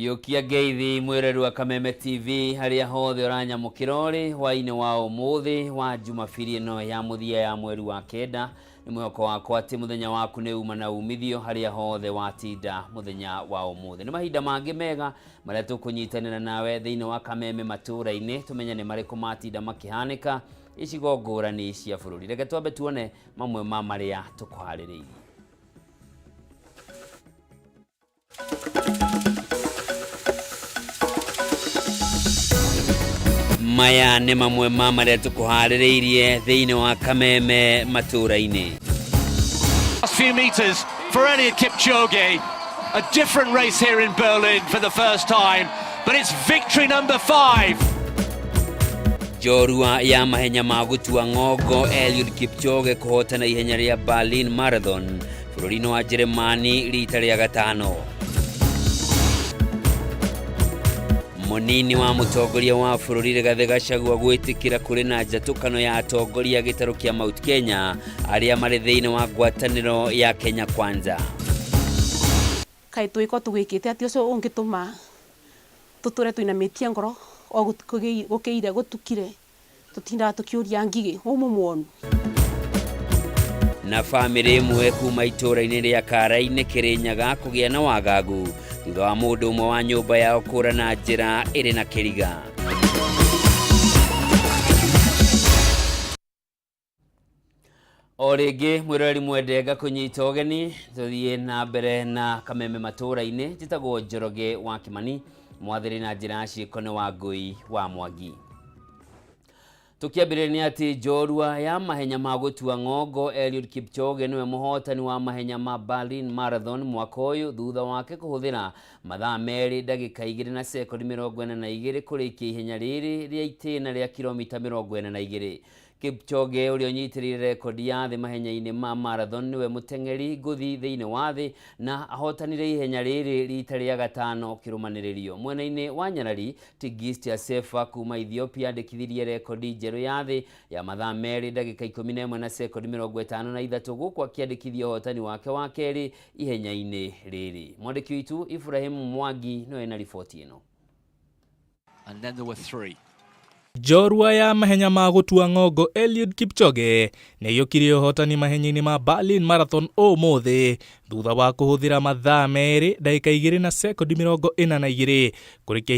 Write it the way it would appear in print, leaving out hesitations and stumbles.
Riukia ngeithi mwereru wa Kameme TV haria hothe uranyamukirori hwaine wa umuthi wa Jumapili ino ya muthia ya mweri wa kenda ni mwihoko wakwa ati muthenya waku ni uma na umithio haria hothe watinda muthenya wa umuthi ni mahinda mangi mega maria tukunyitanira nawe thiini wa Kameme Matuura-ini tumenyane mariko matinda makihanika icigo ngurani cia bururi. Reke twambe tuone mamwe ma maria tukuhaririirie. Maya ni mamwe ma maria tukuhaririirie thiini wa Kameme Matuura-ini. Last few meters for Eliud Kipchoge, a different race here in Berlin for the first time, but it's victory number 5. Jorua ya mahenya magutua ngogo Eliud Kipchoge kuhotana ihenya ria Berlin Marathon bururi wa Jeremani rita ria gatano. Munini wa mutongoria wa bururi Rigathi Gachagua gwitikira kuri na njatukano ya atongoria gitaro kia Mount Kenya aria mari thiini wa ngwataniro ya Kenya Kwanza. Kai tuiko tugikite ati ucio ungituma tuture tuinamitie ngoro o gukiire gutukire tutinda tukiuria ngigi umumwonu. Na family imwe kuma itura-ini ria Kara-ini Kirinyaga kugia na wagagu thutha wa mundu umwe wa nyumba yao kura na njira iri na kiriga. Origi mwirori mwendenga kunyita ugeni tuthie na mbere na Kameme Matuura-ini njitagwo Njoroge wa Kimani mwathiri na njira ciikone wa Ngui wa Mwangi. Tukiambirania ati jorua ya mahenya magutua ngogo Eliud Kipchoge niwe muhotani wa mahenya ma Berlin Marathon mwaka uyu thutha wake kuhuthira mathaa meri ndagika 2 na sekondi 42 kurikia ihenya riri ria itina ria kilomita 42. Kipchoge uri onyitirire rekodi ya thi mahenya-ini ma marathon niwe mutengeri nguthi thiini wa thi na ahotanire ihenya riri rita ria gatano kirumaniririo. Mwena-ini wa Nyarari Tigist Sefa kuma Ethiopia andikithirie rekodi njeru ya thi ya mathaa meri ndagika 11 na sekondi 53 guku akiandikithia hotani wake wa keri ihenya-ini riri. Mwandiki witu Ibrahim Mwangi no ena ripoti ino. And then there were 3. Jorua ya mahenya magutua ngogo Eliud Kipchoge ni yukire hotani mahenya-ini ma Berlin Marathon umuthi thutha wa kuhuthira mathaa meri ndagika 2 na sekondi 42 kurikia